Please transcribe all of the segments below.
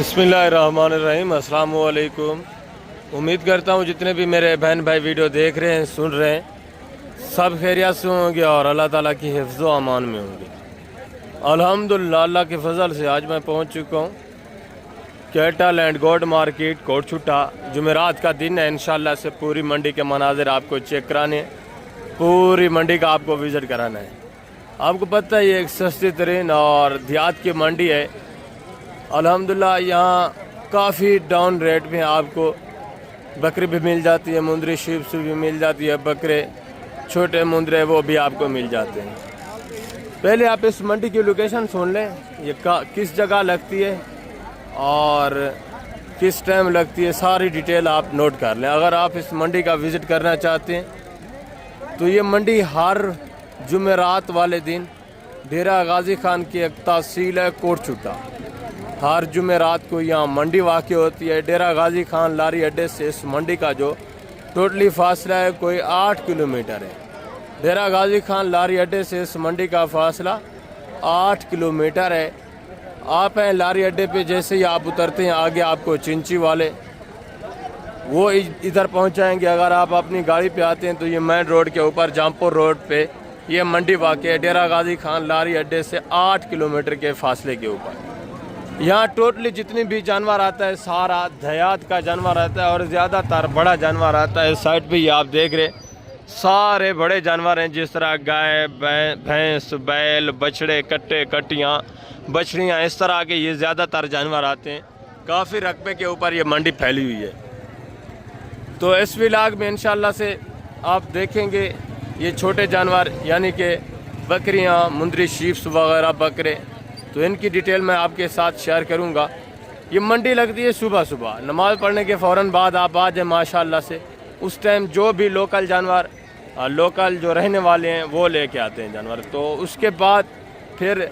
बिस्मिल्लाहिर्रहमानिर्रहीम। अस्सलाम वालेकुम। उम्मीद करता हूँ जितने भी मेरे बहन भाई वीडियो देख रहे हैं, सुन रहे हैं, सब खैरियत से होंगे और अल्लाह ताला की हिफ्ज़ व अमान में होंगे। अल्हम्दुलिल्लाह, अल्लाह के फजल से आज मैं पहुँच चुका हूँ कैटल एंड गोड मार्केट कोटछुट्टा। जुमेरात का दिन है, इंशाल्लाह से पूरी मंडी के मनाजिर आपको चेक कराने हैं, पूरी मंडी का आपको विज़िट कराना है। आपको पता है ये एक सस्ती तरीन और देहात की मंडी है। अल्हम्दुलिल्लाह यहाँ काफ़ी डाउन रेट में आपको बकरी भी मिल जाती है, मुंदरी शीप्स भी मिल जाती है, बकरे छोटे मुंदरे वो भी आपको मिल जाते हैं। पहले आप इस मंडी की लोकेशन सुन लें, ये किस जगह लगती है और किस टाइम लगती है, सारी डिटेल आप नोट कर लें। अगर आप इस मंडी का विज़िट करना चाहते हैं तो ये मंडी हर जुमेरात वाले दिन डेरा गाजी खान की एक तहसील है कोटछुट्टा। हर जुमेरात को यहाँ मंडी वाक़ई होती है। डेरा गाजी खान लारी अड्डे से इस मंडी का जो टोटली फासला है कोई 8 किलोमीटर है। डेरा गाजी खान लारी अड्डे से इस मंडी का फासला 8 किलोमीटर है। आप हैं लारी अड्डे पे, जैसे ही आप उतरते हैं आगे आपको चिंची वाले वो इधर पहुंचाएंगे। अगर आप अपनी गाड़ी पे आते हैं तो ये मेन रोड के ऊपर जामपुर रोड पे ये मंडी वाक़ई है, डेरा गाजी खान लारी अड्डे से 8 किलोमीटर के फासले के ऊपर। यहाँ टोटली जितनी भी जानवर आता है सारा देहात का जानवर आता है और ज़्यादातर बड़ा जानवर आता है। इस साइड पे ये आप देख रहे सारे बड़े जानवर हैं, जिस तरह गाय, भैंस, बैल, बछड़े, कट्टे, कट्टियाँ, बछड़ियाँ, इस तरह के ये ज़्यादातर जानवर आते हैं। काफ़ी रकबे के ऊपर ये मंडी फैली हुई है। तो इस व्लॉग में इंशाल्लाह से आप देखेंगे ये छोटे जानवर यानी कि बकरियाँ, मुंदरी शीप्स वगैरह बकरे, तो इनकी डिटेल मैं आपके साथ शेयर करूंगा। ये मंडी लगती है सुबह सुबह, नमाज़ पढ़ने के फ़ौरन बाद आप आ जाए माशाल्लाह से। उस टाइम जो भी लोकल जानवर, लोकल जो रहने वाले हैं वो लेके आते हैं जानवर। तो उसके बाद फिर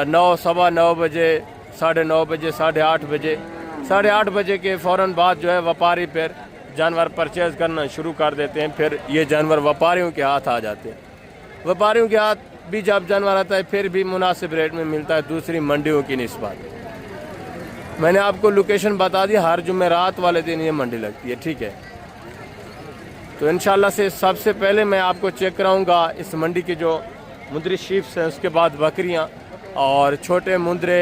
9, सवा 9 बजे, 9:30 बजे, 8:30 बजे के फ़ौरन बाद जो है व्यापारी फिर जानवर परचेज़ करना शुरू कर देते हैं। फिर ये जानवर व्यापारियों के हाथ आ जाते हैं। व्यापारियों के हाथ भी जब जानवर आता है फिर भी मुनासिब रेट में मिलता है दूसरी मंडियों की निस्बत। मैंने आपको लोकेशन बता दी, हर जुमेरात वाले दिन ये मंडी लगती है, ठीक है। तो इंशाल्लाह से सबसे पहले मैं आपको चेक कराऊंगा इस मंडी की जो मुंदरी शीप्स हैं, उसके बाद बकरियां और छोटे मुंदरे,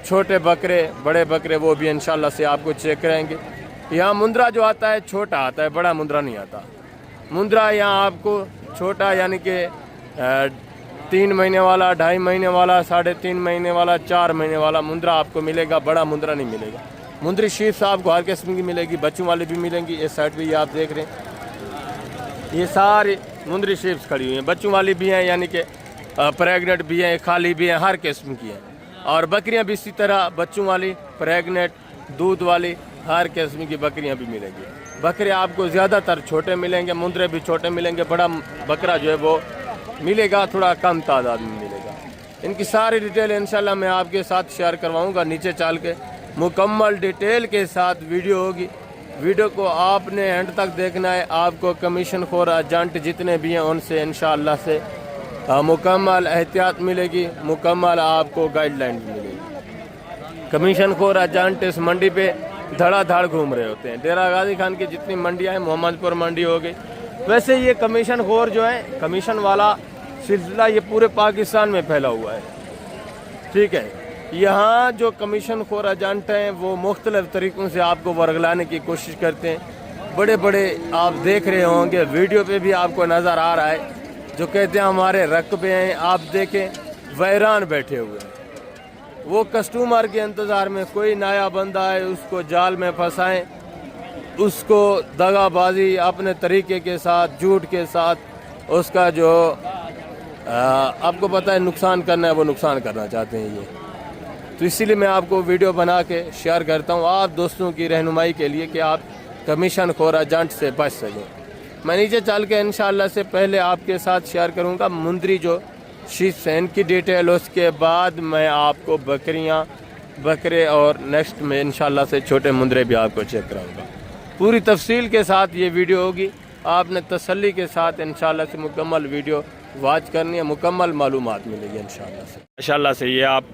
छोटे बकरे, बड़े बकरे, वो भी इंशाल्लाह से आपको चेक कराएंगे। यहाँ मुंदरा जो आता है छोटा आता है, बड़ा मुंदरा नहीं आता। मुंदरा यहाँ आपको छोटा यानी कि 3 महीने वाला, 2.5 महीने वाला, 3.5 महीने वाला, 4 महीने वाला मुंदरा आपको मिलेगा, बड़ा मुंदरा नहीं मिलेगा। मुंदरी शीप्स आपको हर किस्म की मिलेगी, बच्चों वाली भी मिलेंगी। इस साइड भी ये आप देख रहे हैं ये सारी मुंदरी शीप्स खड़ी हुई हैं, बच्चों वाली भी हैं यानी कि प्रेगनेंट भी हैं, खाली भी हैं, हर किस्म की हैं। और बकरियाँ भी इसी तरह बच्चों वाली, प्रेगनेंट, दूध वाली, हर किस्म की बकरियाँ भी मिलेंगी। बकरे आपको ज़्यादातर छोटे मिलेंगे, मुंदरे भी छोटे मिलेंगे, बड़ा बकरा जो है वो मिलेगा थोड़ा कम तादाद में मिलेगा। इनकी सारी डिटेल इंशाल्लाह मैं आपके साथ शेयर करवाऊंगा। नीचे चल के मुकम्मल डिटेल के साथ वीडियो होगी। वीडियो को आपने एंड तक देखना है। आपको कमीशन खोर एजेंट जितने भी हैं उनसे इंशाल्लाह से मुकम्मल एहतियात मिलेगी, मुकम्मल आपको गाइडलाइन भी मिलेगी। कमीशन खोर एजेंट इस मंडी पे धड़ाधड़ घूम रहे होते हैं। डेरा गाजी खान की जितनी मंडियाँ हैं, मोहम्मदपुर मंडी हो गई, वैसे ये कमीशन खोर जो है, कमीशन वाला सिलसिला ये पूरे पाकिस्तान में फैला हुआ है, ठीक है। यहाँ जो कमीशन खोर एजेंट हैं वो मुख्तलिफ तरीक़ों से आपको वर्गलाने की कोशिश करते हैं। बड़े बड़े आप देख रहे होंगे, वीडियो पे भी आपको नज़र आ रहा है, जो कहते हैं हमारे रकबे हैं, आप देखें वैरान बैठे हुए हैं। वो कस्टमर के इंतज़ार में कोई नया बंदा है उसको जाल में फंसाएँ, उसको दगाबाजी अपने तरीके के साथ, झूठ के साथ उसका जो आपको पता है नुकसान करना है वो नुकसान करना चाहते हैं ये। तो इसीलिए मैं आपको वीडियो बना के शेयर करता हूँ आप दोस्तों की रहनुमाई के लिए कि आप कमीशन खोर एजेंट से बच सकें। मैं नीचे चल के इंशाल्लाह से पहले आपके साथ शेयर करूँगा मुंदरी जो शीप्स हैं इनकी डिटेल, उसके बाद मैं आपको बकरियाँ, बकरे और नेक्स्ट में इंशाल्लाह से छोटे मुंदरे भी आपको चेक कराऊँगा। पूरी तफसील के साथ ये वीडियो होगी, आपने तसल्ली के साथ इंशाल्लाह से मुकम्मल वीडियो वॉच करनी है, मुकम्मल मालूमात मिलेगी इंशाल्लाह से। ये आप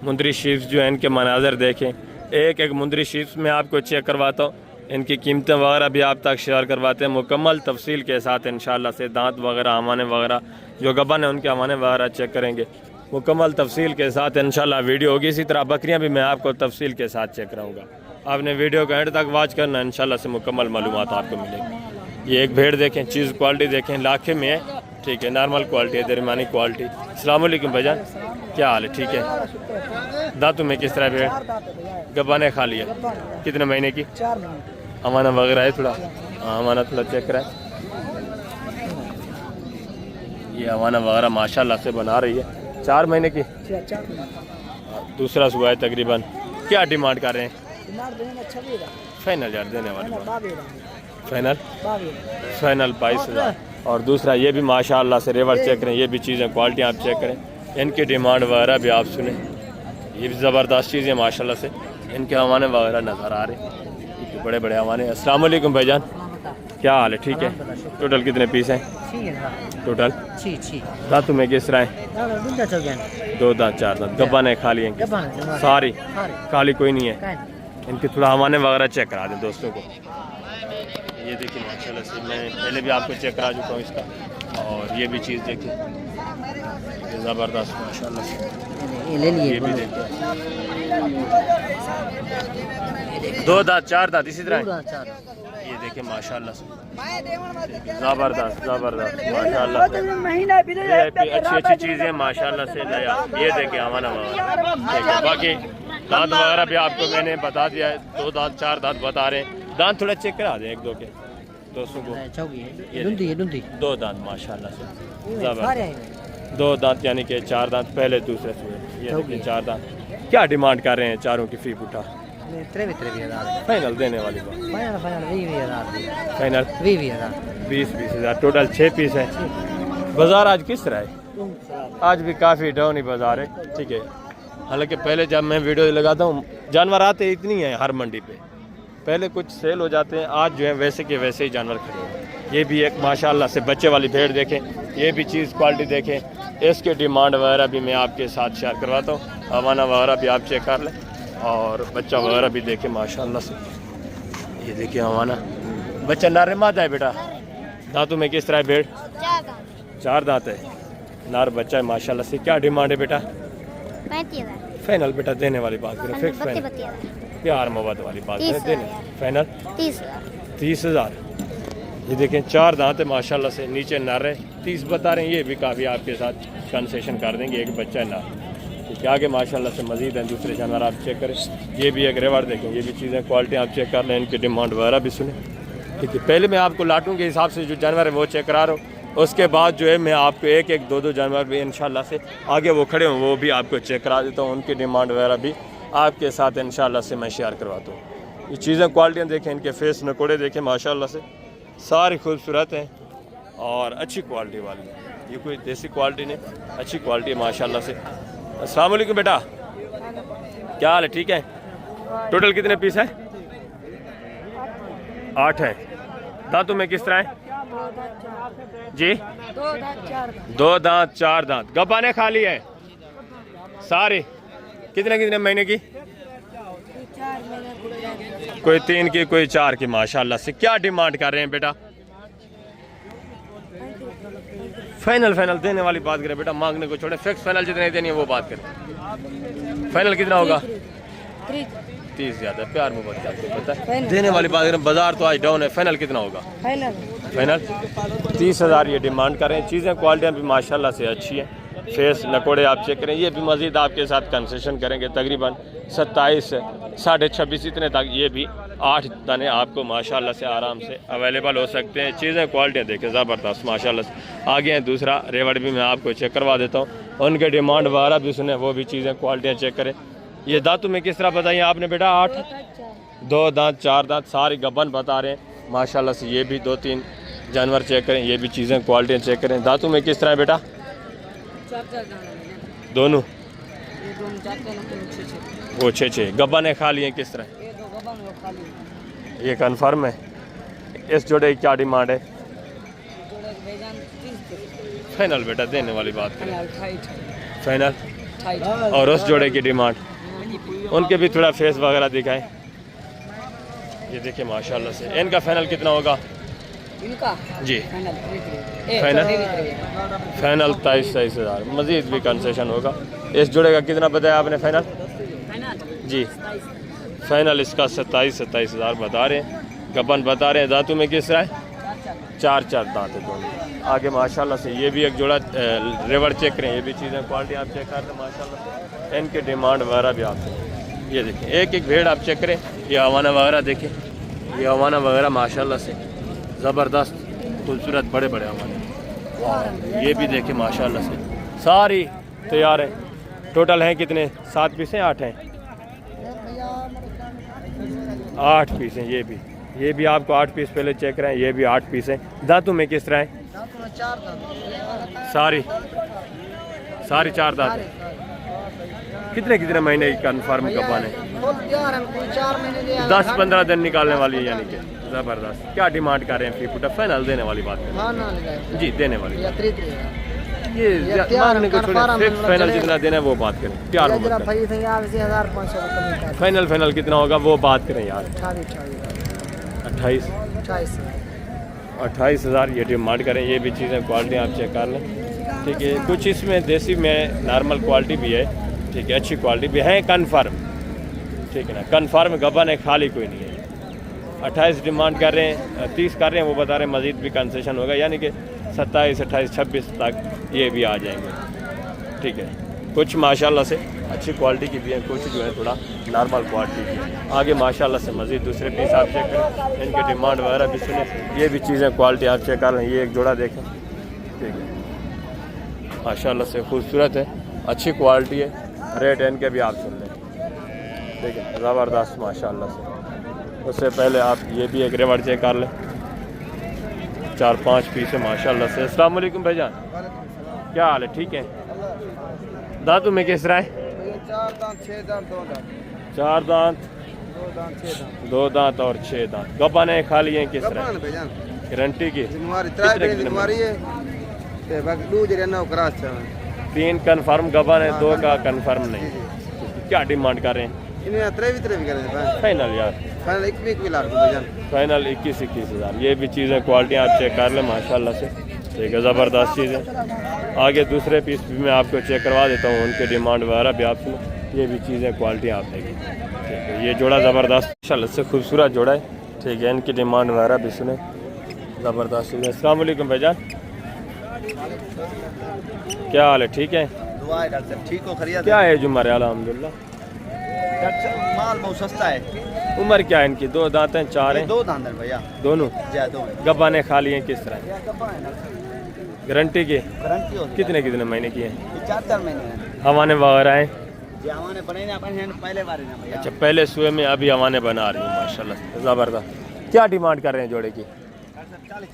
मुंदरी शीप्स जो हैं इनके मनाज़र देखें, एक एक मुंदरी शीप्स में आपको चेक करवाता हूँ। इनकी कीमतें वगैरह भी आप तक शेयर करवाते हैं मुकम्मल तफसील के साथ इंशाल्लाह से। दांत वगैरह हमाने वगैरह जो गबन है उनके हमाने वगैरह चेक करेंगे मुकम्मल तफसील के साथ इंशाल्लाह वीडियो होगी। इसी तरह बकरियां भी मैं आपको तफसील के साथ चेक कराऊंगा। आपने वीडियो को एंड तक वॉच करना, इंशाल्लाह से मुकम्मल मालूमात आपको मिलेगी। ये एक भेड़ देखें, चीज़ क्वालिटी देखें, लाखे में है, ठीक है, नॉर्मल क्वालिटी है, दरमियानी क्वालिटी। अस्सलाम वालेकुम भाईजान, क्या हाल है? ठीक है। दांतों में किस तरह भेड़? गबाने खा लिया। कितने महीने की? 4 महीने। अमाना वगैरह है थोड़ा? हाँ, अमाना थोड़ा चेक कराए। ये अमाना वगैरह माशाल्लाह से बना रही है। 4 महीने की? 4 महीने। दूसरा सुबह है तकरीबन। क्या डिमांड कर रहे हैं? फाइनल यार देने वाले फाइनल 22,000। और दूसरा ये भी माशाल्लाह से रेवर चेक करें, ये भी चीज़ें क्वालिटी आप चेक करें, इनकी डिमांड वगैरह भी आप सुने। ये भी ज़बरदस्त चीज़ें माशाल्लाह से, इनके हवाने वगैरह नज़र आ रहे हैं, बड़े बड़े हवाने। अस्सलाम वालेकुम भाईजान, क्या हाल है? ठीक है। टोटल कितने पीस हैं टोटल? दांतों में किस तरह है? 2 दांत 4 दांत। गब्बा ने खा लिए सारी? खाली कोई नहीं है। इनके थोड़ा हवाने वगैरह चेक करा दें दोस्तों को। ये देखिए माशाल्लाह से, मैं पहले भी आपको चेक करा चुका हूँ इसका। और ये भी चीज़ देखिए ज़बरदस्त माशाल्लाह से, ये भी देखिए 2 दांत 4 दांत इसी तरह। ये देखिए माशाल्लाह से ज़बरदस्त माशाल्लाह, ये अच्छी चीज़ें माशाल्लाह से नया। ये देखिए हमारा बाकी दांत वगैरह भी आपको मैंने बता दिया है। 2 दांत 4 दांत बता रहे हैं। दांत थोड़ा चेक करा दें एक दो के दोस्तों को। 2 दांत माशाल्लाह से ज़बरदस्त। 2 दांत यानी कि 4 दांत पहले दूसरे से। ये देखिए 4 दांत। क्या डिमांड कर रहे हैं चारों की फी पुठा? फाइनल देने वाली बात? फाइनल 20,000। टोटल 6 पीस है। बाजार आज किस तरह है? आज भी काफ़ी डाउन ही बाजार है, ठीक है। हालांकि पहले जब मैं वीडियो लगाता हूँ जानवर आते इतनी है हर मंडी पे, पहले कुछ सेल हो जाते हैं, आज जो है वैसे के वैसे ही जानवर खड़े हैं। ये भी एक माशाल्लाह से बच्चे वाली भेड़ देखें, ये भी चीज़ क्वालिटी देखें, इसके डिमांड वगैरह भी मैं आपके साथ शेयर करवाता हूँ। हवाना वगैरह भी आप चेक कर लें और बच्चा वगैरह भी देखें माशाल्लाह से। ये देखिए हवाना बच्चा नारे मादा है बेटा। दांतों में किस तरह है भेड़? 4 दांत है, नार बच्चा है माशाल्लाह से। क्या डिमांड है बेटा? 35,000। फाइनल बेटा देने वाली बात करें, फिक्स फाइनल, प्यार मोहब्बत वाली बात करें, देने फाइनल 30,000। ये देखें 4 दांत है माशाल्लाह से, नीचे नर है, 30 बता रहे हैं। ये भी काफ़ी आपके साथ कंसेशन कर देंगे, एक बच्चा है नर। क्या आगे माशाल्लाह से मजीद हैं दूसरे जानवर आप चेक करें। ये भी एक रेवाड़ देखें, ये भी चीज़ें क्वालिटी आप चेक कर लें, इनकी डिमांड वगैरह भी सुने, ठीक है। पहले मैं आपको लाटों के हिसाब से जो जानवर है वो चेक करा रहा हूँ, उसके बाद जो है मैं आपको एक एक दो जानवर भी इंशाल्लाह से आगे वो खड़े हों वो भी आपको चेक करा देता हूँ, उनकी डिमांड वगैरह भी आपके साथ इंशाल्लाह से मैं शेयर करवाता हूँ। ये चीज़ें क्वालिटियाँ देखें, इनके फेस नकोड़े देखें माशाल्लाह से, सारी खूबसूरत हैं और अच्छी क्वालिटी वाली है। ये कोई देसी क्वालिटी नहीं, अच्छी क्वालिटी है माशाल्लाह से। अस्सलाम वालेकुम बेटा, क्या हाल है? ठीक है। टोटल कितने पीस है? 8 है। दांतों में किस तरह है जी? 2 दांत 4 दांत। गब्बाने खाली है सारे? कितने कितने महीने की? कोई 3 की कोई 4 की माशाल्लाह से। क्या डिमांड कर रहे हैं बेटा? फाइनल देने वाली बात करें बेटा, मांगने को छोड़े, फिक्स फाइनल जितने देनी है वो बात करें। फाइनल कितना होगा? 30 ज़्यादा, प्यार मोहब्बत आपको पता है, देने वाली बात करें। बाजार तो आज डाउन है, फाइनल कितना होगा? फाइनल 30,000 ये डिमांड कर रहे हैं। चीज़ें क्वालिटियाँ भी माशाल्लाह से अच्छी हैं, फेस नकोड़े आप चेक करें। ये भी मज़ीद आपके साथ कंसेशन करेंगे, तकरीबन 27 साढ़े 26 इतने तक। ये भी 8 दाने आपको माशाल्लाह से आराम से अवेलेबल हो सकते हैं। चीज़ें क्वालिटियाँ देखें ज़बरदस्त माशाल्लाह से। आगे हैं दूसरा रेवड़ भी मैं आपको चेक करवा देता हूँ, उनके डिमांड वगैरह भी सुने, वो भी चीज़ें क्वालिटियाँ चेक करें। ये दांतों में किस तरह बताइए आपने बेटा? 8, 2 दांत 4 दांत, सारी गबन बता रहे हैं माशाल्लाह से। ये भी 2-3 जानवर चेक करें, ये भी चीज़ें क्वालिटियाँ चेक करें। दांतों में किस तरह है बेटा? दोनों वो 6 गब्बाने खा लिए किस तरह? ये कन्फर्म है। इस जोड़े की क्या डिमांड है? फाइनल बेटा देने वाली बात करें, फाइनल। और उस जोड़े की डिमांड उनके भी थोड़ा फेस वगैरह दिखाएं। ये देखिए माशाल्लाह से। इनका फाइनल कितना होगा? इनका जी फाइनल फाइनल 23,000। मज़ीद भी कंसेशन होगा। इस जोड़े का कितना बताया आपने फाइनल? जी फाइनल इसका 27,000 बता रहे हैं। गबन बता रहे हैं। दांतों में किस तरह है? 4 दांत है दोनों। आगे माशाल्लाह से ये भी एक जोड़ा रेवर चेक करें। ये भी चीज़ें क्वालिटी आप चेक कर रहे हैं माशाल्लाह से। इनके डिमांड वगैरह भी आपसे ये देखें। एक एक भेड़ आप चेक करें। ये हवाना वगैरह देखें। ये हवाना वगैरह माशाल्लाह से ज़बरदस्त खूबसूरत बड़े बड़े हवाने। ये भी देखें माशाल्लाह से सारी तैयार है। टोटल हैं कितने? 7 पीस हैं? 8 हैं? 8 पीस हैं। ये भी आपको 8 पीस पहले चेक कराएं। ये भी 8 पीस हैं। दांतों में किस तरह है? सारी 4 दांत हैं। कितने महीने की कन्फर्म कबान है? 10-15 दिन निकालने वाली है यानी कि ज़बरदस्त। क्या डिमांड कर रहे हैं? 3 फुट फाइनल देने वाली बात करें जी, देने वाली ये मांगने को छोड़े फिक्स फाइनल जितना देना है वो बात करें। प्यार फाइनल कितना होगा वो बात करें यार। 28,000 ये डिमांड करें। ये भी चीज़ें क्वालिटी आप चेक कर लें। ठीक है, कुछ इसमें देसी में नॉर्मल क्वालिटी भी है। ठीक है, अच्छी क्वालिटी भी है। कन्फर्म ठीक है ना, कन्फर्म गबन है, खाली कोई नहीं है। 28 डिमांड कर रहे हैं, 30 कर रहे हैं वो बता रहे हैं। मज़ीद भी कंसेशन होगा यानी कि 27, 28, 26 तक ये भी आ जाएंगे। ठीक है, कुछ माशाल्लाह से अच्छी क्वालिटी की भी हैं, कुछ जो है थोड़ा नॉर्मल क्वालिटी की है। आगे माशाल्लाह से मज़ीद दूसरे पीस आप चेक करें। इनके डिमांड वगैरह भी सुने। ये भी चीज़ें क्वालिटी आप चेक कर रहे हैं। ये एक जोड़ा देखें। ठीक है, माशाल्लाह से खूबसूरत है, अच्छी क्वालिटी है। रेट इनके भी आप सुन लें। ठीक है, ज़बरदस्त माशाल्लाह से। उससे पहले आप ये भी एक रेवड़ चेक कर लें। 4-5 पीस है माशाल्लाह से। अस्सलाम वालेकुम भाईजान, क्या हाल है? ठीक है। दांतों में किस तरह है? 4 दांत 6 दांत 2 दांत 4 दांत 2 दांत 6 दांत 2 दांत और 6 दांत। गबाने खाली हैं किस तरह? भाईजान गारंटी की बीमारी है ते बाकी 2 जरे ना क्रॉस है। 3 कन्फर्म गबान है, 2 का कन्फर्म नहीं। क्या डिमांड कर रहे हैं? इन्हें 23 भी करें फाइनल यार फाइनल 21 लाख भाईजान। फाइनल 21,000। ये भी चीज़ें क्वालिटी आप चेक कर लें माशाल्लाह से। ठीक है, ज़बरदस्त चीज़ है। आगे दूसरे पीस भी मैं आपको चेक करवा देता हूँ। उनके डिमांड वगैरह भी आप सुनो। ये भी चीज़ें क्वालिटी आप देखें। ठीक है, ये जोड़ा ज़बरदस्त माशाल्लाह से खूबसूरत जोड़ा है। ठीक है, इनकी डिमांड वगैरह भी सुने। ज़बरदस्त चीज़ है। अस्सलाम वालेकुम भाईजान, क्या हाल है? ठीक है। दुआ है डॉक्टर साहब, ठीक हो? खैरियत क्या है जुम्मर? अल्हम्दुलिल्लाह। डॉक्टर साहब माल बहुत सस्ता है। उम्र क्या है इनकी? 2 दांत हैं? 4 हैं? 2 दांत है भैया दोनों। ज्यादा गबाने खाली हैं किस तरह? गारंटी की? गारंटी हो कितने महीने की हैं? 4 महीने है। हवाने वगैरह हैं? जी हमारे बने ना अपन पहले बार है ना भैया। अच्छा, पहले सुए में अभी हवाने बना रही हैं माशाल्लाह ज़बरदस्त। क्या डिमांड कर रहे हैं जोड़े की? 40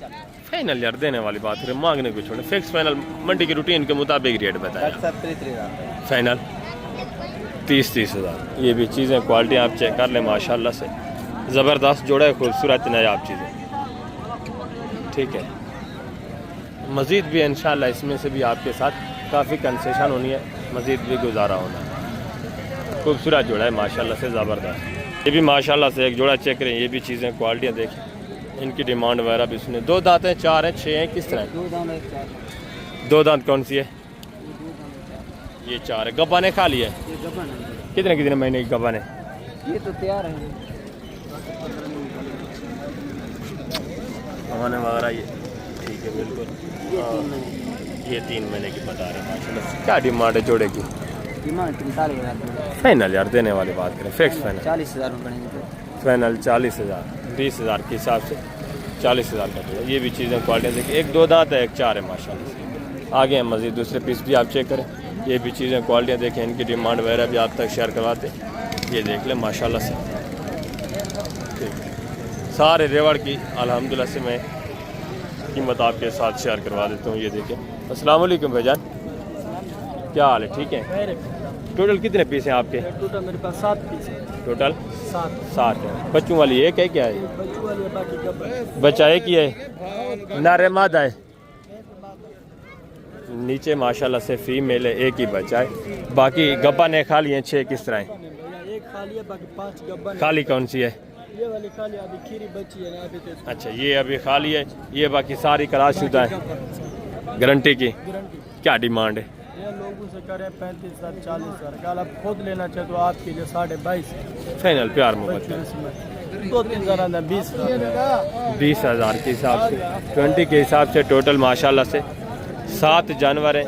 फाइनल यार देने वाली बात है, मांगने को छोड़े। फिक्स फाइनल मंडी की रूटीन के मुताबिक रेट बताया। फाइनल 30,000। ये भी चीज़ें क्वालिटी आप चेक कर लें माशाल्लाह से। ज़बरदस्त जोड़ा है, खूबसूरत नायाब चीज़ें। ठीक है, मज़ीद भी इंशाल्लाह इसमें से भी आपके साथ काफ़ी कंसेशन होनी है, मज़ीद भी गुजारा होना है। खूबसूरत जोड़ा है माशाल्लाह से, ज़बरदस्त। ये भी माशाल्लाह से एक जोड़ा चेक करें। ये भी चीज़ें क्वालिटियाँ देखें, इनकी डिमांड वगैरह भी सुने। 2 दांत हैं, 4 हैं, 6 हैं, किस तरह? 2 दांत कौन सी है? ये 4 है। गबाने खाली है? कितने महीने की गबान है? ये तो तैयार है। हमारे वगैरह ये ठीक है बिल्कुल। ये 3 महीने की बता रहे हैं माशाल्लाह। क्या डिमांड है जोड़े की? डिमांड 43,000 फाइनल यार देने वाली बात करें। फिक्स फाइनल 40,000 में पड़ेंगे। फाइनल 40,000। 20,000 के हिसाब से 40,000 का जोड़ा। ये भी चीज़ें क्वालिटी देखिए। 1 2 दांत है, 1 4 है माशाल्लाह से। आगे हैं मज़ीद दूसरे पीस भी आप चेक करें। ये भी चीज़ें क्वालिटियाँ देखें, इनकी डिमांड वगैरह भी आप तक शेयर करवाते। ये देख लें माशाल्लाह से। ठीक, सारे रेवड़ की अल्हम्दुलिल्लाह से मैं कीमत आपके साथ शेयर करवा देता हूँ। ये देखें। अस्सलाम वालेकुम भाईजान, क्या हाल है? ठीक है। टोटल कितने पीस हैं आपके? टोटल मेरे पास 7 पीस है। टोटल 7 है। बच्चों वाली एक है? क्या है? बच्चों वाली है, बाकी का बच्चा एक ही है? नारे मादा है? नीचे माशाल्लाह से फीमेल है, एक ही बच्चा है। बाकी गब्बा ने खा लिए 6 किस तरह है? खाली है, बाकी 5 गब्बन। खाली कौन सी है? ये वाली खाली अभी खीरी बची है ना अभी तो। अच्छा, ये अभी खाली है, ये बाकी सारी क्लासशुदा है, गारंटी की। गारंटी। क्या डिमांड है? ये लोगों से करें 35,000 40,000, अगर आप खुद लेना चाहे तो आपके लिए 22,500 फाइनल प्यार मोहब्बत का 2-3 हज़ार 20,000 के हिसाब से 20 के हिसाब से टोटल माशाल्लाह से 7 जानवर हैं।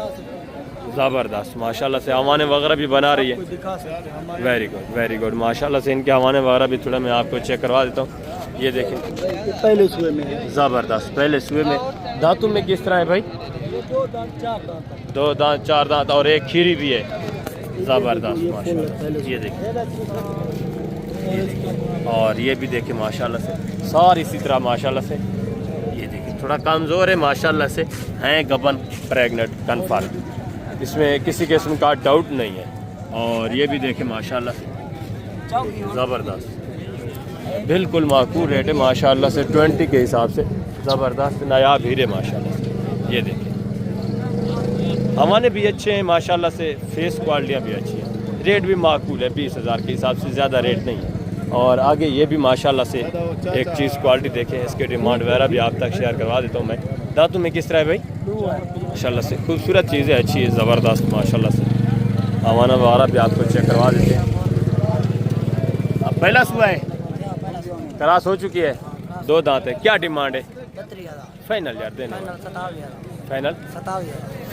ज़बरदस्त माशाल्लाह से हवाने वगैरह भी बना रही है। दिखा सकते हैं हमारे। वेरी गुड माशाल्लाह से इनके हवाने वगैरह भी थोड़ा मैं आपको चेक करवा देता हूँ। ये देखें पहले सुबह में है। ज़बरदस्त पहले सुबह में। दांतों में किस तरह है भाई? 2 दांत 4 दांत। 2 दांत 4 दांत और एक खीरी भी है। ज़बरदस्त माशाल्लाह। ये देखिए और ये भी देखें माशाल्लाह से सारी इसी तरह माशाल्लाह से। ये देखिए थोड़ा कमज़ोर है माशाल्लाह से, हैं गबन प्रेग्नेंट कन्फर्म, इसमें किसी किस्म का डाउट नहीं है। और ये भी देखें माशाल्लाह से ज़बरदस्त बिल्कुल माकूल रेट है माशाल्लाह से 20 के हिसाब से। ज़बरदस्त नायाब हीरे माशाल्लाह से। ये देखें हमारे भी अच्छे हैं माशाल्लाह से, फेस क्वालिटियाँ भी अच्छी हैं, रेट भी माकूल है 20,000 के हिसाब से, ज़्यादा रेट नहीं है। और आगे ये भी माशाल्लाह से एक चीज़ क्वालिटी देखें, इसके डिमांड वगैरह भी आप तक शेयर करवा देता हूँ मैं। दांतों में किस तरह है भाई? माशाल्लाह से खूबसूरत चीज़ें अच्छी है, ज़बरदस्त माशाल्लाह से। हवाना वगैरह भी आपको चेक करवा देते हैं। अब पहला सुबह है, क्रास हो चुकी है, 2 दांत है। क्या डिमांड है? फाइनल यार देना,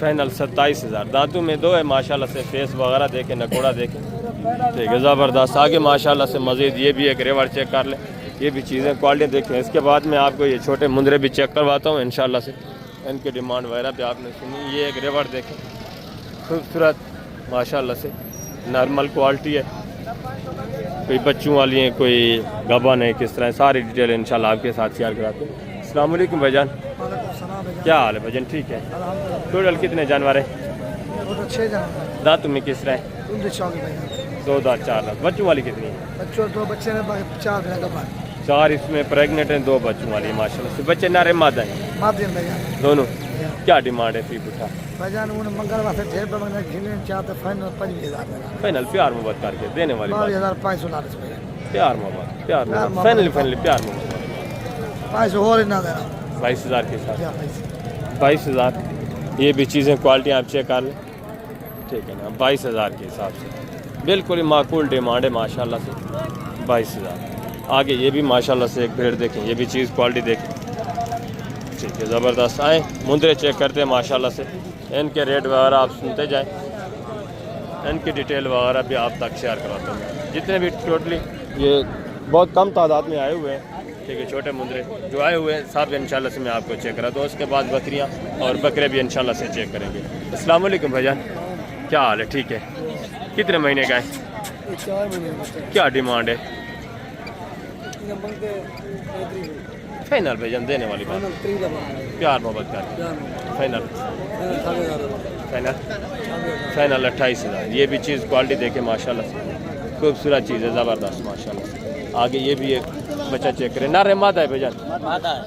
फाइनल 27,000। दांतों में 2 है माशाल्लाह से, फेस वगैरह देखें, नकोड़ा देखें, ठीक है ज़बरदस्त। आगे माशाल्लाह से मज़ीद ये भी एक रेवर चेक कर लें, ये भी चीज़ें क्वालिटी देखें। इसके बाद मैं आपको ये छोटे मुंदरे भी चेक करवाता हूँ इंशाल्लाह से, इनकी डिमांड वगैरह भी आपने सुनी। ये एक रेवर देखें, खूबसूरत माशाल्लाह से, नॉर्मल क्वालिटी है, कोई बच्चों वाली हैं, कोई गबन है, किस तरह सारी डिटेल इंशाल्लाह आपके साथ शेयर कराते हैं। अस्सलाम वालेकुम भाईजान, क्या हाल है भाईजान? ठीक है। टोटल कितने जानवर हैं? 6 जानवर। दांतों में किस तरह है? 2 दांत 4 दांत। बच्चों वाली कितनी है? बच्चों 2 बच्चे ने 4 दिन का बाद 4 इसमें प्रेग्नेंट हैं, 2 बच्चों वाली है माशाल्लाह से। बच्चे नारे मादा हैं माध्यम भैया दोनों। क्या डिमांड है फी पुठा? भैया उन्हें मंगलवार से ढेर पर मैंने घिने चाहते फाइनल 25,000 फाइनल प्यार मोहब्बत करके देने वाली बात। 22,500 रुपये प्यार मोहब्बत, प्यार मोहब्बत, फाइनली प्यार मोहब्बत। 500 और ना देना 22,000 के साथ। क्या पैसे 22,000। ये भी चीज़ें क्वालिटी आप चेक कर लें, ठीक है ना। 22,000 के हिसाब से बिल्कुल ही माकूल डिमांड है माशाल्लाह से, 22,000। आगे ये भी माशाल्लाह से एक भेड़ देखें, ये भी चीज़ क्वालिटी देखें, ठीक है ज़बरदस्त। आए मुंदरे चेक करते हैं माशाल्लाह से, इनके रेट वगैरह आप सुनते जाएं, इनकी डिटेल वगैरह भी आप तक शेयर कराते हैं। जितने भी टोटली ये बहुत कम तादाद में आए हुए हैं, ठीक है, छोटे मुंदरे जो आए हुए हैं सब इंशाल्लाह से मैं आपको चेक कराता हूँ। उसके बाद बकरियाँ और बकरे भी इंशाल्लाह से चेक करेंगे। अस्सलाम वालेकुम भाईजान, क्या हाल है? ठीक है। कितने महीने का है? 4 महीने। क्या डिमांड है? फाइनल भाईजान देने वाली बात, प्यार मोहब्बत कर फाइनल फाइनल 28,000। ये भी चीज़ क्वालिटी देखे माशाल्लाह से, खूबसूरत चीज़ है, ज़बरदस्त माशाल्लाह से। आगे ये भी एक बच्चा चेक करें, नारे मादा है भाईजान? मादा है।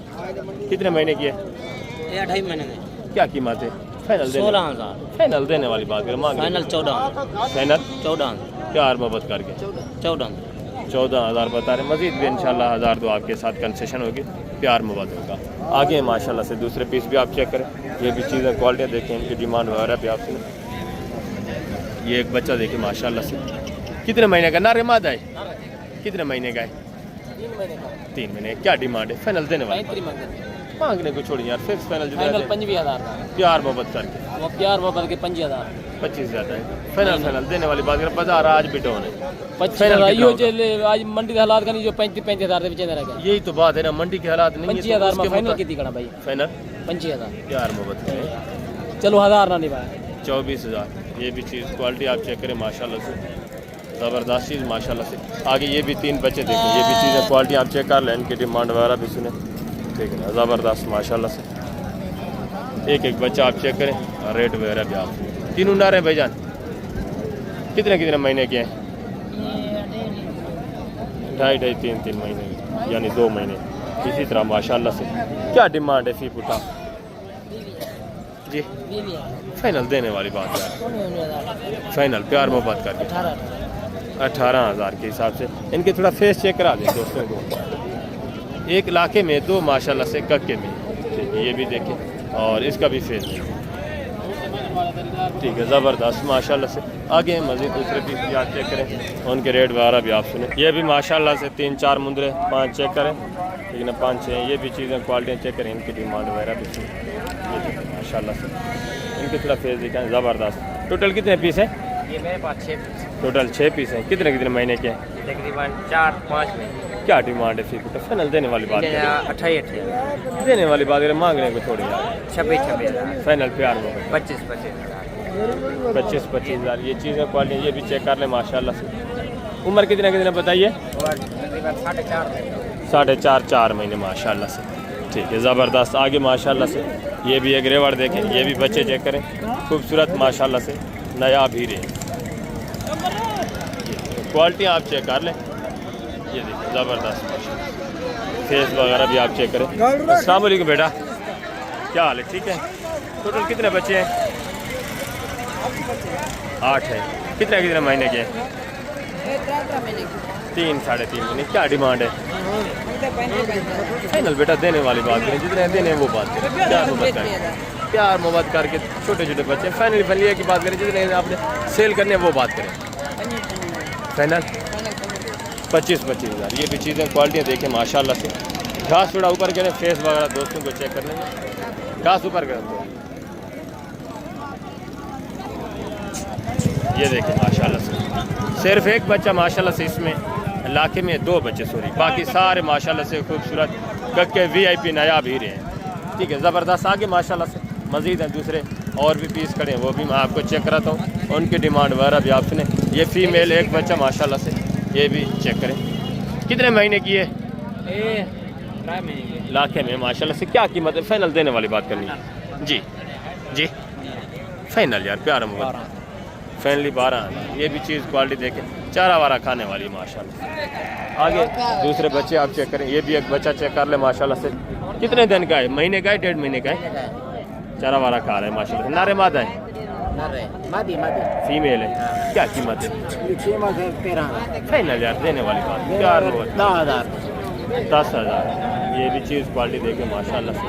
कितने महीने की है? ये 2.5 महीने में। क्या कीमत है? फाइनल 16,000। फाइनल देने वाली बात करें, मांग फाइनल 14। फाइनल 14। प्यार मोहब्बत करके 14। 14,000 बता रहे। मजीद भी इंशाल्लाह 1,000 तो आपके साथ कंसेशन होगी, प्यार मोहब्बत होगा। आगे माशाल्लाह से दूसरे पीस भी आप चेक करें, ये भी चीज़ें क्वालिटी देखें, इनकी डिमांड वगैरह भी आप सुने। ये एक बच्चा देखिए माशाल्लाह से, कितने महीने का? नारे मादा है? कितने महीने का है? 3 महीने। क्या डिमांड है? फाइनल देने वाले? मांगने को छोड़िए यार, फिक्स फाइनल 25,000। प्यार मोहब्बत करके वो प्यार मोहब्बत के 25,000। 25,000 है फाइनल देने वाली बात करें। बाजार आज भी डाउन है। 25,000 आज मंडी के हालात का नहीं जो 35,000 के बेचे रह यही तो बात है ना, मंडी के हालात नहीं है। 25,000 में फाइनल कितनी करना भाई? फाइनल 25,000। प्यार मोहब्बत करें, चलो 1,000 ना निभाए। 24,000। ये भी चीज़ क्वालिटी आप चेक करें माशाल्लाह से, ज़बरदस्त चीज़ माशाल्लाह से। आगे ये भी 3 बच्चे देखें, ये भी चीज़ें क्वालिटी आप चेक कर लें, इनकी डिमांड वगैरह भी सुने, ठीक है ना, ज़बरदस्त माशाल्लाह से। एक एक बच्चा आप चेक करें और रेट वगैरह भी आप। तीनों नारे हैं भाईजान? कितने कितने महीने के हैं? 2.5 3 महीने यानी 2 महीने। इसी तरह माशाल्लाह से। क्या डिमांड है फी पुठा जी? फाइनल देने वाली बात है, फाइनल प्यार मोहब्बत करके 18,000 के हिसाब से। इनके थोड़ा फेस चेक करा दें दोस्तों को। 1 लाखे में 2 माशाल्लाह से कक्के में। ठीक है, ये भी देखें और इसका भी फेस देखें। ठीक है, ज़बरदस्त माशाल्लाह से। आगे मज़ीद दूसरे पीस भी आप चेक करें, उनके रेट वगैरह भी आप सुने। ये भी माशाल्लाह से 3-4 मुंदरे 5 चेक करें, ठीक है ना, 5-6। ये भी चीज़ें क्वालिटी चेक करें, इनकी डिमांड वगैरह भी सुने। ये देखिए माशाल्लाह से, इनके थोड़ा फेस दिखाएँ, ज़बरदस्त। टोटल कितने पीस हैं? ये मेरे पास 6 पीस, टोटल 6 पीस हैं। कितने कितने महीने के हैं? तकरीबन 4-5 में। क्या डिमांड है फिर? तो फाइनल देने वाली बात करें, 28 देने वाली बात करें, मांगने को थोड़ी यार। 26 फाइनल प्यार में 25 हज़ार। ये चीज़ें क्वालिटी ये भी चेक कर लें माशाल्लाह से। उम्र कितने कितने बताइए? तकरीबन 4.5 महीने माशाल्लाह से। ठीक है, ज़बरदस्त। आगे माशाल्लाह से ये भी एक रेवड़ देखें, ये भी बच्चे चेक करें, खूबसूरत माशाल्लाह से, नया भी रहे। क्वालिटी आप चेक कर लें, ये देखिए ज़बरदस्त माशाल्लाह। फेस वगैरह भी आप चेक करें। अस्सलाम वालेकुम बेटा, क्या हाल है? ठीक है। टोटल कितने बच्चे हैं? 8 है। कितने कितने महीने के हैं? 3-3.5 महीने। क्या डिमांड है? फाइनल बेटा देने वाली बात करें, जितने देने वो बात करें, प्यार मोहब्बत करें, प्यार मोहब्बत करके छोटे छोटे बच्चे। फाइनल फलिया की बात करें, जितने आपने सेल करने वो बात करें। फाइनल 25 हज़ार। ये भी चीज़ें क्वालिटियाँ देखें माशाल्लाह से। घास थोड़ा ऊपर करें, फेस वगैरह दोस्तों को चेक कर लेंगे। घास ऊपर करें तो ये देखें माशाल्लाह से। सिर्फ एक बच्चा माशाल्लाह से, इसमें लाखे में 2 बच्चे सॉरी, बाकी सारे माशाल्लाह से खूबसूरत कक्के VIP नायाब हीरे हैं। ठीक है, ज़बरदस्त। आगे माशाल्लाह से मज़ीद हैं दूसरे और भी पीस खड़े हैं, वो भी मैं आपको चेक कराता हूँ, उनकी डिमांड वगैरह भी आप सुने। ये फ़ीमेल एक बच्चा माशाल्लाह से, ये भी चेक करें। कितने महीने की है? लाखे में माशाल्लाह से। क्या कीमत है? फाइनल देने वाली बात करनी है जी। जी फाइनल यार, प्यार मोहब्बत फाइनली 12। ये भी चीज़ क्वालिटी देखें, चारा वारा खाने वाली माशाल्लाह। आगे दूसरे बच्चे आप चेक करें, ये भी एक बच्चा चेक कर ले माशाल्लाह से। कितने दिन का है? महीने का है, 1.5 महीने का है? चारा वारा खा रहे हैं माशाल्लाह। नारे मादा है? फीमेल है। क्या कीमत है? फाइनल यार देने वाली बात, प्यार मोहब्बत 10,000। ये भी चीज़ क्वालिटी देखें माशाल्लाह से।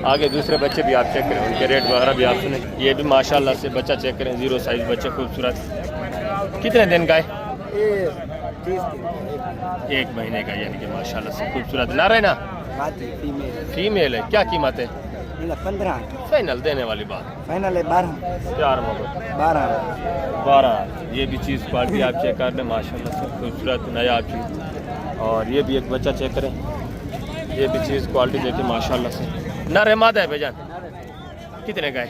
आगे दूसरे बच्चे भी आप चेक करें, उनके रेट वगैरह भी आप सुने। ये भी माशाल्लाह से बच्चा चेक करें, 0 साइज़ बच्चे खूबसूरत। कितने दिन का है? 1 महीने का, यानी कि माशाल्लाह से खूबसूरत। नारे ना फीमेल है। क्या कीमत है? 15। फाइनल देने वाली बात, फाइनल है 12। प्यार मोहब्बत 12। ये भी चीज़ क्वालिटी आप चेक कर लें माशाल्लाह से, खूबसूरत नया चीज़। और ये भी एक बच्चा चेक करें, ये भी चीज़ क्वालिटी देखिए माशाल्लाह से। नर मादा है भाईजान? कितने का है?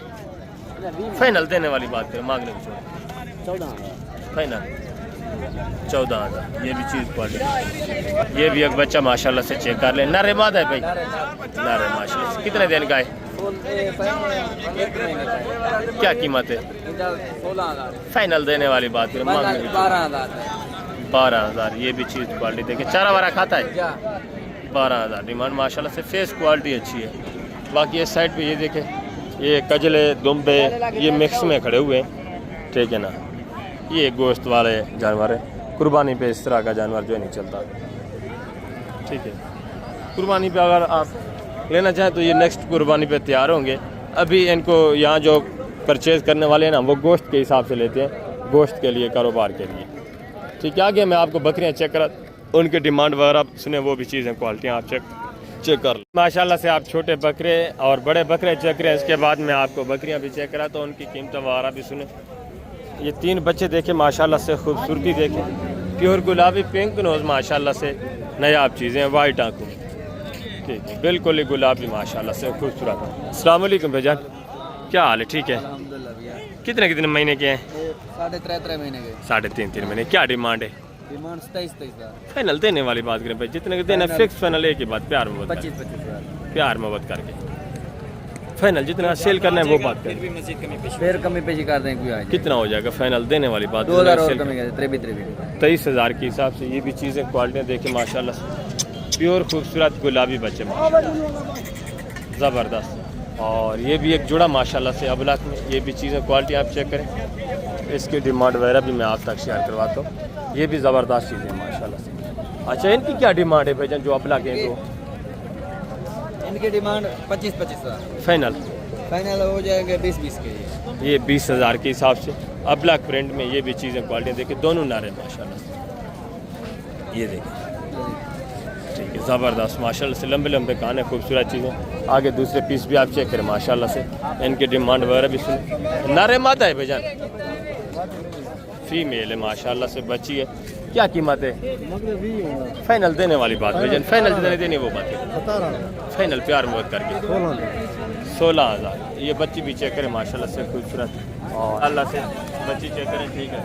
फाइनल देने वाली बात करें, मांगने को 14। फाइनल 14,000। ये भी चीज़ क्वालिटी। ये भी एक बच्चा माशाल्लाह से चेक कर लें। नर मादा है भाई? नर है माशाल्लाह से। कितने दिन का है? क्या कीमत है? 16,000। फाइनल देने वाली बात करें, मांगने को 12,000। ये भी चीज़ क्वालिटी देखिए, चारा वारा खाता है? 12,000 डिमांड माशाल्लाह से। फेस क्वालिटी अच्छी है। बाकी इस साइड पे ये देखें, ये कजले दुम्बे ये मिक्स में खड़े हुए हैं, ठीक है ना। ये गोश्त वाले जानवर है, कुर्बानी पे इस तरह का जानवर जो नहीं चलता, ठीक है। कुर्बानी पे अगर आप लेना चाहें तो ये नेक्स्ट कुर्बानी पे तैयार होंगे। अभी इनको यहाँ जो परचेज़ करने वाले हैं ना, वो गोश्त के हिसाब से लेते हैं, गोश्त के लिए, कारोबार के लिए, ठीक है। आगे मैं आपको बकरियाँ चेक करा, उनके डिमांड वगैरह सुने, वो भी चीज़ें क्वालिटियाँ आप चेक कर लें माशाल्लाह से। आप छोटे बकरे और बड़े बकरे चेक करें, इसके बाद मैं आपको बकरियाँ भी चेक करा तो उनकी कीमत वगैरह भी सुने। ये 3 बच्चे देखें माशाल्लाह से, खूबसूरती देखें, प्योर गुलाबी पिंक नोज़ माशाल्लाह से, नायाब चीज़ें, वाइट आंखों, ठीक है, बिल्कुल ही गुलाबी माशाल्लाह से खूबसूरत। अस्सलाम वालेकुम भाईजान, क्या हाल है? ठीक है। कितने कितने महीने के हैं? 3.5 महीने के। 3.5 महीने। क्या डिमांड है? डिमांड 27,000। फाइनल देने वाली बात करें भाई, जितने के देना फिक्स फाइनल एक ही बात, प्यार मोहब्बत 25,000। प्यार मोहब्बत करके फाइनल जितना सेल करना है वो बात करें। फिर कमी पेशी कर दें, कोई आ जाए। कितना हो जाएगा फाइनल देने वाली बात? 2,000 और कमी कर दें, 23,000 के हिसाब से। ये भी चीज़ें क्वालिटियाँ देखें माशाल्लाह से, प्योर खूबसूरत गुलाबी बच्चे ज़बरदस्त। और ये भी एक जुड़ा माशाल्लाह से अबलाक में। ये भी चीज़ें क्वालिटी आप चेक करें, इसकी डिमांड वगैरह भी मैं आप तक शेयर करवाता हूँ। ये भी ज़बरदस्त चीज़ है माशाल्लाह से। अच्छा, इनकी क्या डिमांड है भाईजान जो अबला के हैं तो? इनकी डिमांड 25-25 हज़ार फाइनल फाइनल हो जाएंगे 20-20 के ये 20,000 के हिसाब से। अबला प्रिंट में ये भी चीज़ें क्वालिटी देखिए, दोनों नारे माशाल्लाह से। ये देखिए ठीक है, ज़बरदस्त माशाल्लाह से, लंबे लंबे कान है, खूबसूरत चीज़ें। आगे दूसरे पीस भी आप चेक करें माशाल्लाह से, इनकी डिमांड वगैरह भी सुन। नारे माता है भाईजान, फीमेल है माशाल्लाह से, बच्ची है। क्या कीमत है? फाइनल देने वाली बात भाईजान, फाइनल जितने देने वो बात है, फाइनल प्यार मोहब्बत करके 16,000। ये बच्ची भी चेक करें माशाल्लाह से, खूबसूरत और अल्लाह से बच्ची चेक करें, ठीक है,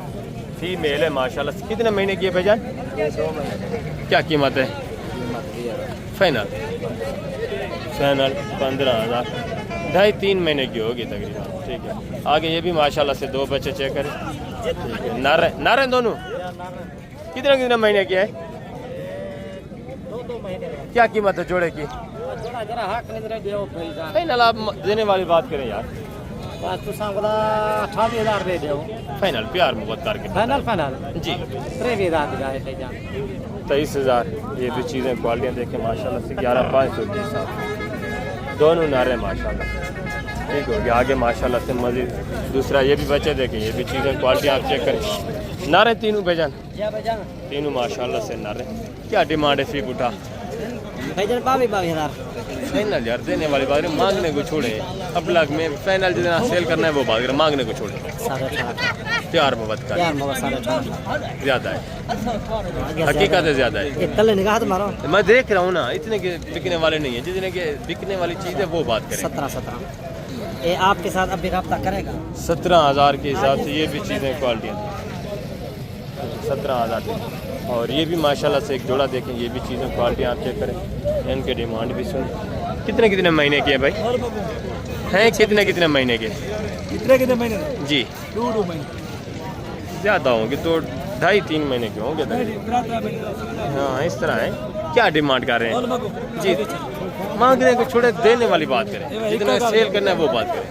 फीमेल है माशाल्लाह से। कितने महीने की है भाईजान? 2 महीने क्या कीमत है? फाइनल 15,000, 2.5-3 महीने की होगी तकरीबन, ठीक है। आगे ये भी माशाल्लाह से 2 बच्चे चेक करें, ठीक है। नारे दोनों कितने कितने महीने की है? 2 महीने। क्या कीमत है जोड़े की? जरा हक नहीं दे फाइनल आप देने वाली बात करें यार, बस तू सांगला 28,000 दे दो फाइनल प्यार मोहब्बत करके फाइनल जी 23,000 दिखाए थे जान 23,000। ये भी चीज़ें क्वालिटियाँ देखें माशाल्लाह से, 11,500 के हिसाब से दोनों नारे माशाल्लाह से, ठीक हो गया। आगे माशाल्लाह से मजीद दूसरा ये भी बच्चे देखें, ये भी चीज़ें क्वालिटी आप चेक करें। नारे तीनों भाईजान, तीनों माशाल्लाह से नारे। क्या डिमांड है फी बुटा? भाईजान 22,000 फाइनल यार देने वाली बात है, मांगने को छोड़े। अब लग में फाइनल जितना सेल करना है वो बात करें, मांगने को छोड़े। 18,500 प्यार मोहब्बत का ज़्यादा है, हकीकत है ज़्यादा है। तले निगाह तो मारो मैं देख रहा हूँ ना, इतने के बिकने वाले नहीं है, जितने के बिकने वाली चीज़ है वो बात करें। 17 ये आपके साथ अभी रब्ता करेगा 17,000 के हिसाब से ये भी चीज़ें क्वालिटियाँ 17,000। और ये भी माशाल्लाह से एक जोड़ा देखें, ये भी चीज़ें क्वालिटियाँ आप चेक करें, इनके डिमांड भी सुन। कितने कितने महीने की है भाई? हैं कितने कितने महीने के? कितने महीने जी 2 महीने ज़्यादा होंगे तो 2.5-3 महीने के होंगे। हाँ इस तरह है। क्या डिमांड कर रहे हैं जी? मांगने को छोड़े, देने वाली बात करें, जितना सेल करना है वो बात करें,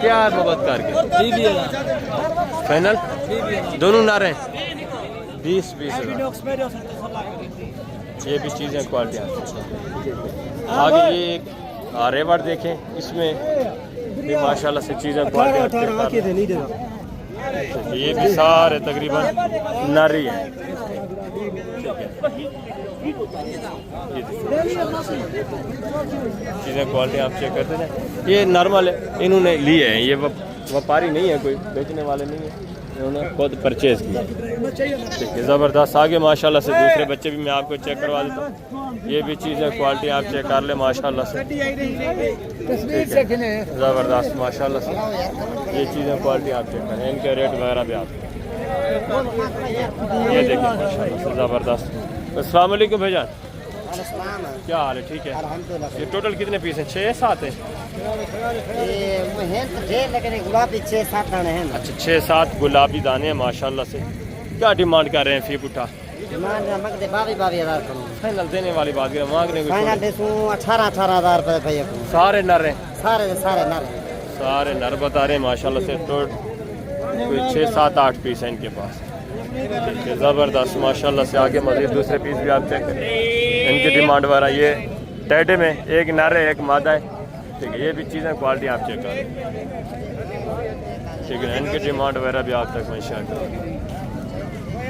प्यार मोहब्बत करके। फाइनल दोनों ना रहे 20-20 ये भी चीज़ें क्वालिटियाँ। आगे ये एक रेवर देखें, इसमें भी माशाल्लाह से चीज़ें क्वालिटियाँ। ये भी सारे तकरीबन नारी है। चीज़ें क्वालिटी आप चेक करते हैं, ये नॉर्मल है, इन्होंने लिए हैं, ये व्यापारी नहीं है, कोई बेचने वाले नहीं है, इन्होंने खुद परचेज किया। ठीक है, ज़बरदस्त। आगे माशाल्लाह से दूसरे बच्चे भी मैं आपको चेक करवा देता हूँ। ये भी चीज़ें क्वालिटी आप चेक कर ले माशाल्लाह से, ज़बरदस्त माशाल्लाह से। ये चीज़ें क्वालिटी आप चेक करें, इनके रेट वगैरह भी आप ये देखिए माशाल्लाह से, ज़बरदस्त। अस्सलाम वालेकुम भाईजान, क्या हाल है? ठीक है। ये टोटल कितने पीस हैं? 6-7 है? गुलाबी 6-7 दाने हैं। अच्छा 6-7 गुलाबी दाने हैं माशाल्लाह से। क्या डिमांड कर रहे हैं फी बुटा? 22,000 फाइनल देने वाली बात करें, मांगने को 18,000 रुपये भैया सारे नर हैं, सारे सारे नर बता रहे हैं माशाल्लाह से। तो कोई 6-7-8 पीस हैं इनके पास। ठीक है, ज़बरदस्त माशाल्लाह से। आगे मज़ीद दूसरे पीस भी आप चेक करें, इनकी डिमांड वगैरह। ये टेढ़े में एक नर है एक मादा है। ठीक है, ये भी चीज़ें क्वालिटी आप चेक करें। ठीक है, इनकी डिमांड वगैरह भी आप तक मैं शेयर करूँगा।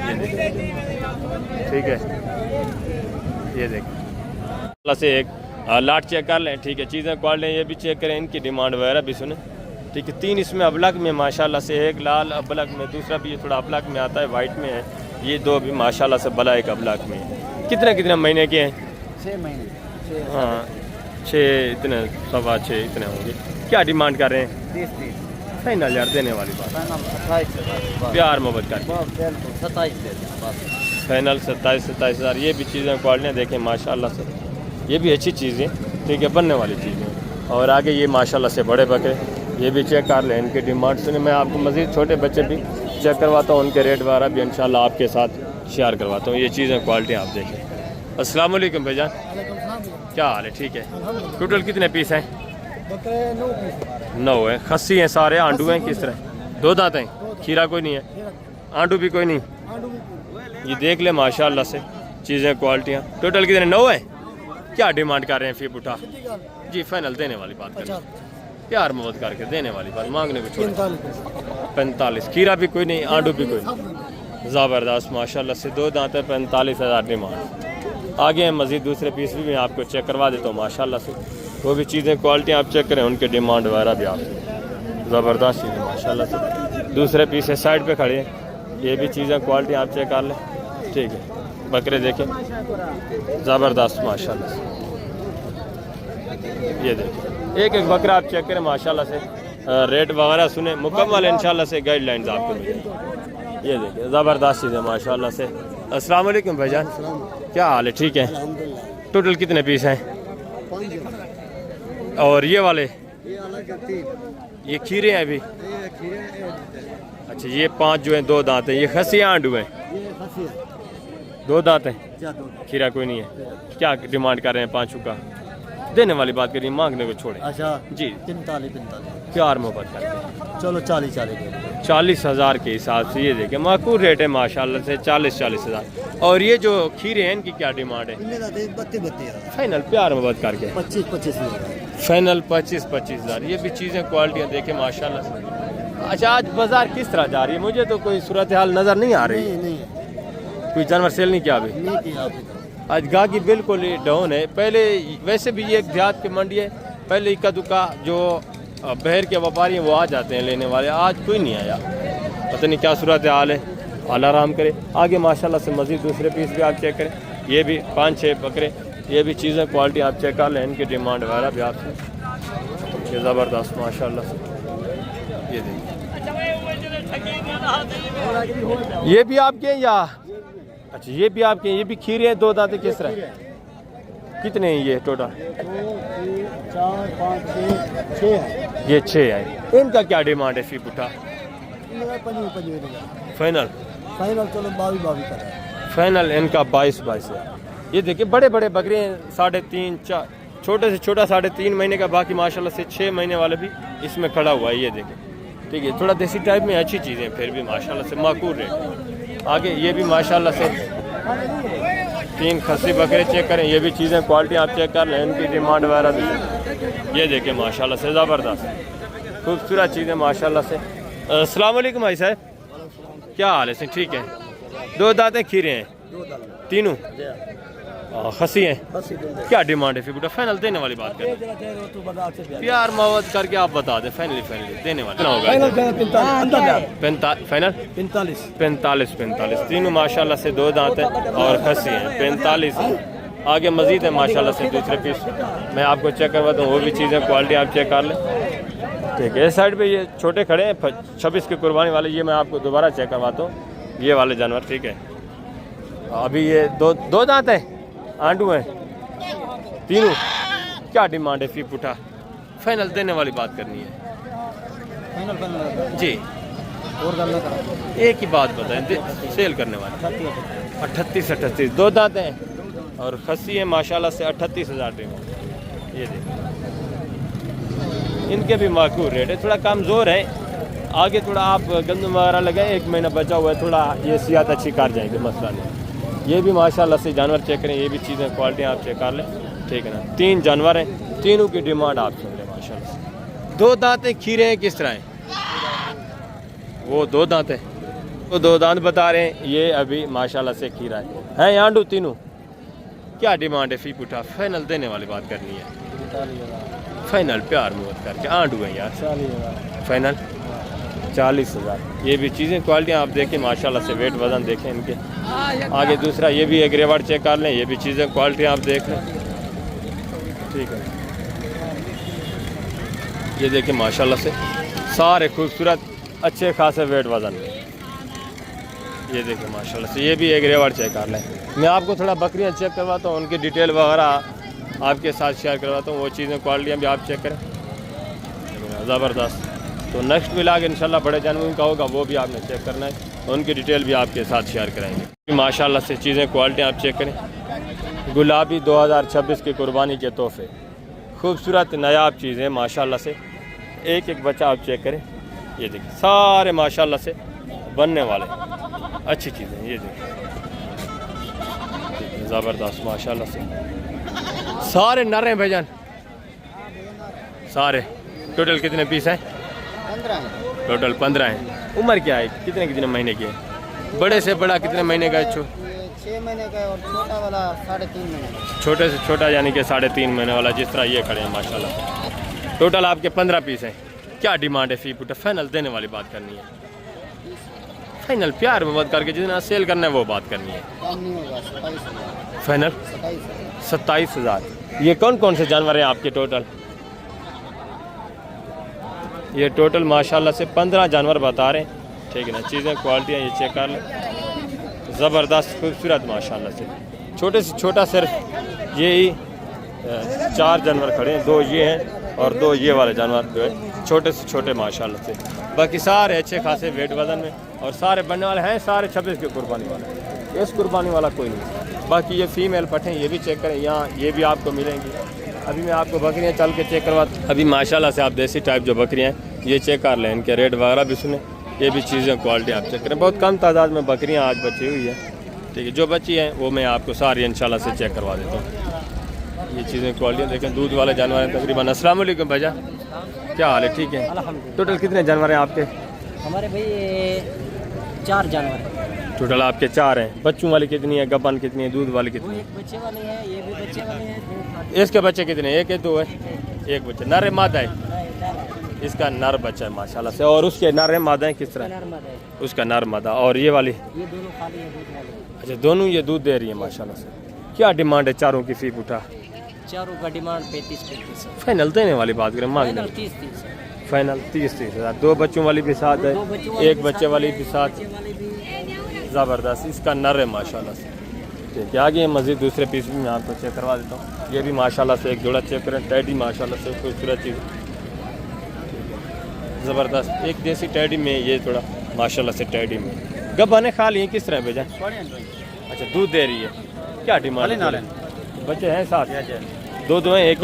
ये देखिए, ठीक है, ये देखिए से एक लाट चेक कर लें। ठीक है, चीज़ें क्वालिटी ये भी चेक करें, इनकी डिमांड वगैरह भी सुने। ठीक है, 3 इसमें अबलग में माशाल्लाह से, एक लाल अबलग में, दूसरा भी थोड़ा अबलग में आता है, वाइट में है। ये 2 भी माशाल्लाह से बला एक अबलग में है। कितने कितने महीने के हैं? 6 महीने। हाँ 6 इतने 6.25 इतने होंगे। क्या डिमांड कर रहे हैं? 30 फाइनल यार देने वाली बात, 28 प्यार मोहब्बत कर 27 फाइनल 27,000। ये भी चीज़ें क्वालिटियाँ देखें माशाल्लाह से, ये भी अच्छी चीज़ें। ठीक है, बनने वाली चीज़ें। और आगे ये माशाल्लाह से बड़े बकरे, ये भी चेक कर लें, इनकी डिमांड सुने। मैं आपको मज़ीद छोटे बच्चे भी चेक करवाता हूँ, उनके रेट वगैरह भी इंशाल्लाह आपके साथ शेयर करवाता हूँ। ये चीज़ें क्वालिटी आप देखें। अस्सलाम वालेकुम भाईजान, क्या हाल है? ठीक है। टोटल कितने पीस हैं? 9 है। खस्सी हैं सारे, आंडू हैं किस तरह? 2 दांत हैं, खीरा कोई नहीं है, आंडू भी कोई नहीं। ये देख ले माशाल्लाह से चीज़ें क्वालिटियाँ। टोटल कितने 9 हैं? क्या डिमांड कर रहे हैं फी बुटा? जी फाइनल देने वाली बात करें, प्यार मोहब्बत करके देने वाली बात, मांगने को छोड़ 45। खीरा भी कोई नहीं, आंडू भी कोई नहीं, ज़बरदस्त माशाल्लाह से 2 दांत है। 45,000 डिमांड। आगे हैं मज़ीद दूसरे पीस भी मैं आपको चेक करवा देता हूँ माशाल्लाह से, वो भी चीज़ें क्वालिटी आप चेक करें, उनके डिमांड वगैरह भी आप ज़बरदस्त चीज़ें माशाल्लाह से। दूसरे पीस है साइड पे खड़े हैं, ये भी चीज़ें क्वालिटी आप चेक कर लें। ठीक है, बकरे देखें ज़बरदस्त माशाल्लाह से, ये देखें एक एक बकरा आप चेक करें माशाल्लाह से। रेट वगैरह सुने मुकम्मल इंशाल्लाह से, गाइडलाइंस आपको मिलेंगी। ये देखें ज़बरदस्त चीज़ें माशाल्लाह से। अस्सलाम वालेकुम भाईजान, क्या हाल है? ठीक है। टोटल कितने पीस हैं? और ये वाले ये खीरे हैं अभी? अच्छा, ये 5 जो हैं 2 दांत हैं। ये खसी आंडू हैं? 2 दांत हैं, खीरा कोई नहीं है। क्या डिमांड कर रहे हैं 5 का? देने वाली बात करिए, मांगने को छोड़े। अच्छा जी 45 प्यार मोहब्बत करते चलो 40 40,000 के हिसाब से। ये देखें माकूल रेट है माशाल्लाह से, 40,000। और ये जो खीरे हैं इनकी क्या डिमांड है? 32 फाइनल प्यार मोहब्बत करके 25 फाइनल 25,000। ये भी चीज़ें क्वालिटियाँ देखें माशाल्लाह से। अच्छा, आज बाजार किस तरह जा रही है? मुझे तो कोई सूरत हाल नज़र नहीं आ रही। कोई जानवर सेल नहीं किया अभी? आज गाहकी बिल्कुल ही डाउन है। पहले वैसे भी ये एक देहात की मंडी है, पहले इक्का दुक्का जो बहर के व्यापारी हैं वो आ जाते हैं लेने वाले, आज कोई नहीं आया। पता नहीं क्या सूरत हाल है, अल्लाह आराम करे। आगे माशाल्लाह से मज़ीद दूसरे पीस भी आप चेक करें, ये भी 5-6 बकरे, ये भी चीज़ें क्वालिटी आप चेक कर लें, इनकी डिमांड वगैरह भी आपसे। ये ज़बरदस्त माशाल्लाह से। ये देखिए ये भी आपके हैं या? अच्छा, ये भी आपके, ये भी खीरे हैं 2 दांत किस तरह? कितने हैं ये टोटल? 4 5 6 है। ये 6 है। इनका क्या डिमांड है फी बुटा? फाइनल चलो 22 कर फाइनल इनका 22 है। ये देखिए बड़े बड़े बकरे हैं, 3.5 4, छोटे से छोटा 3.5 महीने का, बाकी माशाल्लाह से 6 महीने वाले भी इसमें खड़ा हुआ है। ये देखिए ठीक है, थोड़ा देसी टाइप में अच्छी चीज़ें, फिर भी माशाल्लाह से माकूल रेट। आगे ये भी माशाल्लाह से 3 खस्सी बकरे चेक करें, ये भी चीज़ें क्वालिटी आप चेक कर लें, इनकी डिमांड वगैरह भी। ये देखिए माशाल्लाह से ज़बरदस्त खूबसूरत चीज़ें माशाल्लाह से। अस्सलाम वालेकुम भाई साहब, क्या हाल है? से ठीक है। 2 दांतें खीरे हैं तीनों, खसी हैं। क्या डिमांड है फिर? फाइनल देने वाली बात करें, प्यार मोहब्बत करके आप बता दें। फाइनली देने वाले कितना होगा? फाइनल 45 तीनों माशाल्लाह से 2 दांत हैं और खसी हैं। 45 है। आगे मजीद है माशाल्लाह से दूसरे पीस मैं आपको चेक करवाता हूँ, वो भी चीज़ें क्वालिटी आप चेक कर लें। ठीक है, इस साइड पे ये छोटे खड़े हैं 26 की कुर्बानी वाले, ये मैं आपको दोबारा चेक करवाता हूँ। ये वाले जानवर ठीक है, अभी ये 2 दांत हैं, आंडू हैं तीनों। क्या डिमांड है फी पुठा? फाइनल देने वाली बात करनी है जी। और एक ही बात बताएं, सेल करने वाले 38 2 दांत हैं और खस्सी है माशाल्लाह से 38,000 डिमांड। ये देखिए इनके भी माकूल रेट है, थोड़ा कमज़ोर है। आगे थोड़ा आप गंदम वगैरह लगाएं, 1 महीना बचा हुआ है, थोड़ा ये सियात अच्छी कर जाएंगे, मसला नहीं। ये भी माशाल्लाह से जानवर चेक करें, ये भी चीज़ें क्वालिटी आप चेक कर लें। ठीक है ना, 3 जानवर हैं, तीनों की डिमांड आप सुन लें माशाल्लाह से। 2 दांत हैं, खीरे हैं किस तरह हैं? वो 2 दांत हैं, वो 2 दांत बता रहे हैं, ये अभी माशाल्लाह से खीरा है आंडू तीनों। क्या डिमांड है फी पुठा? फाइनल देने वाली बात करनी है, फाइनल प्यार मोहब्बत करके। आंडू है यार, फाइनल 40,000। ये भी चीज़ें क्वालिटियाँ आप देखें माशाल्लाह से, वेट वज़न देखें इनके। आगे दूसरा ये भी एक रेवाड़ चेक कर लें, ये भी चीज़ें क्वालिटी आप देख लें। ठीक है, ये देखें माशाल्लाह से सारे खूबसूरत अच्छे खासे वेट वज़न। ये देखें माशाल्लाह से, ये भी एक रेवाड़ चेक कर लें। मैं आपको थोड़ा बकरियाँ चेक करवाता हूँ, उनकी डिटेल वगैरह आपके साथ शेयर करवाता हूँ, वो चीज़ें क्वालिटियाँ भी आप चेक करें। ज़बरदस्त। तो नेक्स्ट व्लॉग इंशाल्लाह बड़े जानवरों का होगा, वो भी आपने चेक करना है, उनकी डिटेल भी आपके साथ शेयर कराएंगे। माशाल्लाह से चीज़ें क्वालिटी आप चेक करें। गुलाबी 2026 की कुर्बानी के तोहफे, खूबसूरत नायाब चीज़ें माशाल्लाह से। एक एक बच्चा आप चेक करें, ये देखिए सारे माशाल्लाह से बनने वाले अच्छी चीज़ें। ये देखिए ज़बरदस्त माशाल्लाह से सारे नर हैं भाईजान, सारे। टोटल कितने पीस हैं? 15 है। टोटल 15 हैं। उम्र क्या है, कितने कितने महीने की है? बड़े से बड़ा कितने महीने का है? ये 6 महीने का है और छोटा वाला 3.5 महीने का। छोटे से छोटा यानी कि 3.5 महीने वाला, जिस तरह ये खड़े हैं माशाल्लाह। टोटल आपके 15 पीस हैं। क्या डिमांड है फी पुट? फाइनल देने वाली बात करनी है, फाइनल प्यार में बात करके जितना सेल करना है वो बात करनी है। कम नहीं होगा, 27,000। फाइनल 27,000। ये कौन कौन से जानवर हैं आपके टोटल? ये टोटल माशाल्लाह से 15 जानवर बता रहे हैं, ठीक है ना। चीज़ें क्वालिटियाँ ये चेक कर लें, ज़बरदस्त खूबसूरत माशाल्लाह से। छोटे से छोटा सिर्फ यही 4 जानवर खड़े हैं, 2 ये हैं और 2 ये वाले जानवर जो है छोटे से छोटे माशाल्लाह से। बाकी सारे अच्छे खासे वेट वज़न में और सारे बनने वाले हैं, सारे 26 के कुर्बानी वाले। इस कुर्बानी वाला कोई नहीं। बाकी ये फीमेल पट्टे ये भी चेक करें, यहाँ ये भी आपको मिलेंगी। अभी मैं आपको बकरियाँ चल के चेक करवा, अभी माशाल्लाह से आप देसी टाइप जो बकरियाँ हैं ये चेक कर लें, इनके रेट वगैरह भी सुने, ये भी चीज़ें क्वालिटी आप चेक करें। बहुत कम तादाद में बकरियाँ आज बची हुई है, ठीक है। जो बची हैं वो मैं आपको सारी इंशाल्लाह से चेक करवा देता हूँ। ये चीज़ें क्वालिटियाँ देखें, दूध वाले जानवर हैं तकरीबन। अस्सलाम वालेकुम भैया, क्या हाल है? ठीक है। टोटल कितने जानवर हैं आपके? हमारे भाई 4 जानवर हैं। टोटल आपके 4 हैं। बच्चों वाली कितनी है, गबन कितनी है, दूध वाली कितनी एक बच्चे वाले हैं, ये भी बच्चे वाले हैं। है? इसके बच्चे कितने? 1 है 2 है? 1 बच्चा। नर है मादा है? इसका नर बच्चा है माशाल्लाह से। और उसके नर है मादा है किस तरह? उसका नर मादा। और ये वाली? ये दोनों खाली है दूध वाले। अच्छा, दोनों ये दूध दे रही है माशाल्लाह से। क्या डिमांड है चारों की फी उठा? चारों का डिमांड 35 है। फाइनल देने वाली बात करें, मांग फाइनल 30 है। फाइनल 30,000। 2 बच्चों वाली भी साथ है, 1 बच्चे वाली भी साथ। बच्चे वाले भी ज़बरदस्त, इसका नर है माशाल्लाह से। ठीक है, आगे मज़ीद दूसरे पीस भी मैं आपको चेक करवा देता हूँ। ये भी माशाल्लाह से एक जोड़ा चेक करें, टैडी माशाल्लाह से खूबसूरत चीज़, ज़बरदस्त। एक देसी टैडी में ये थोड़ा माशाल्लाह से टैडी में गब्बाने खा लिए किस तरह भेजा? अच्छा, दूध दे रही है। क्या डिमांड? बच्चे हैं साथ? 2 हैं, 1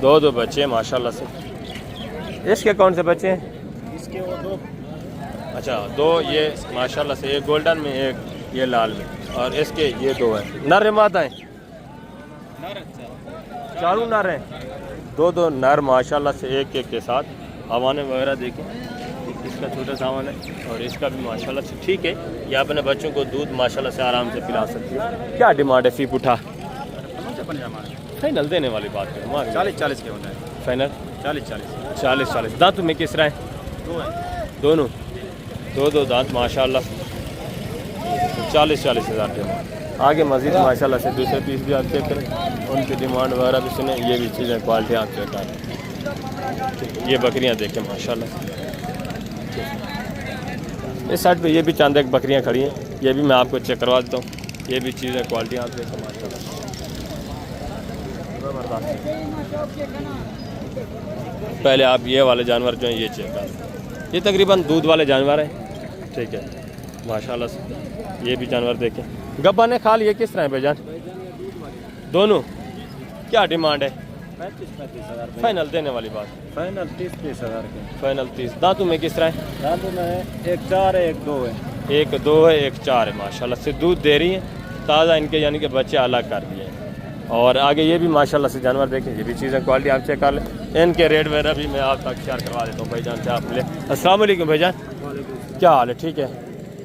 2 बच्चे हैं माशाल्लाह से। इसके कौन से बच्चे हैं? इसके वो 2 अच्छा, 2 ये माशाल्लाह से, एक गोल्डन में, एक ये लाल में, और इसके ये 2 हैं। नर है मादा है? चारों नर हैं। 2 नर माशाल्लाह से, एक के साथ। हवाने वगैरह देखें, इसका छोटा सामान है और इसका भी माशाल्लाह से ठीक है। ये अपने बच्चों को दूध माशाल्लाह से आराम से पिला सकती है। क्या डिमांड है फी पुठा? फाइनल देने वाली बात करें, 40 के होना है। फाइनल 40 दांतों में किस तरह है? 2 हैं। दोनों 2 दांत माशाल्लाह। 40,000 डिमांड। आगे मज़ीद माशाल्लाह से दूसरे पीस भी आप चेक करें, उनकी डिमांड वगैरह भी सुने। ये भी चीज़ें क्वालिटी आप चेक करें। ये बकरियां देखें माशाल्लाह। इस साइड पे ये भी चंद एक बकरियां खड़ी हैं, ये भी मैं आपको चेक करवा देता हूँ। ये भी चीज़ें क्वालिटी आप देखें माशाल्लाह। पहले आप ये वाले जानवर जो हैं ये चेक करें, ये तकरीबन दूध वाले जानवर हैं, ठीक है माशाल्लाह से। ये भी जानवर देखें, गब्बा ने खा लिए किस तरह है भाईजान? दोनों। क्या डिमांड है? 35,000 फाइनल देने वाली बात? फाइनल 30,000 के। फाइनल 30। दांतों में किस तरह है? दांतों में 1 4 है, 1 2 है। 1 2 है, 1 4 है माशाल्लाह से। दूध दे रही है ताज़ा, इनके यानी कि बच्चे अलग कर दिए हैं। और आगे ये भी माशाल्लाह से जानवर देखें, ये भी चीज़ें क्वालिटी आप चेक कर लें। इनके रेट वगैरह भी मैं आप तक शेयर करवा देता हूँ भाईजान से। आप मिले। अस्सलाम वालेकुम भाईजान, क्या हाल है? ठीक है।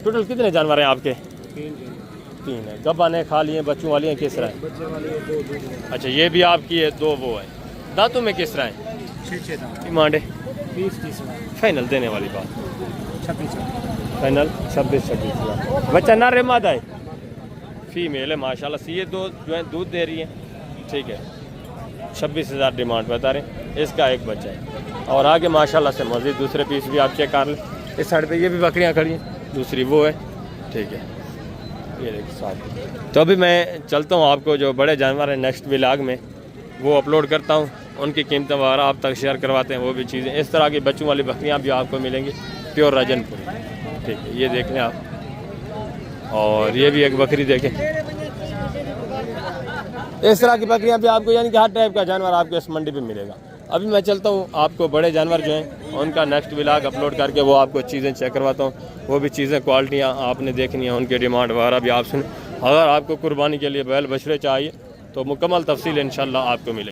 टोटल कितने जानवर हैं आपके? 3 है। गब्बा ने खा लिए, बच्चों वाली हैं किस तरह है? अच्छा, ये भी आपकी है, 2 वो है। दांतों में किस तरह है? 6 दांत। डिमांड है 20-30 फाइनल देने वाली बात? 26 फाइनल 26,000। बच्चा नर है मादा है? फीमेल है माशाल्लाह से। ये 2 जो है दूध दे रही है, ठीक है। 26,000 डिमांड बता रहे हैं। इसका 1 बच्चा है। और आगे माशाल्लाह से मज़ीद दूसरे पीस भी आप चेक कर लें। इस साइड पे ये भी बकरियां खड़ी हैं, दूसरी वो है, ठीक है। ये देखिए साथ। तो अभी मैं चलता हूँ, आपको जो बड़े जानवर हैं नेक्स्ट व्लॉग में वो अपलोड करता हूँ, उनकी कीमतें वगैरह आप तक शेयर करवाते हैं, वो भी चीज़ें। इस तरह की बच्चों वाली बकरियाँ भी आपको मिलेंगी, प्योर राजनपुर, ठीक है। ये देख लें आप। और ये भी एक बकरी देखें। इस तरह की बकरियां भी आपको यानी कि हर टाइप का जानवर आपको इस मंडी पे मिलेगा। अभी मैं चलता हूँ, आपको बड़े जानवर जो हैं उनका नेक्स्ट व्लॉग अपलोड करके वो आपको चीज़ें चेक करवाता हूँ। वो भी चीज़ें क्वालिटियाँ आपने देखनी है, उनकी डिमांड वगैरह भी आप सुन। अगर आपको कुर्बानी के लिए बैल बछड़े चाहिए तो मुकम्मल तफसील इंशाल्लाह आपको मिलेगी।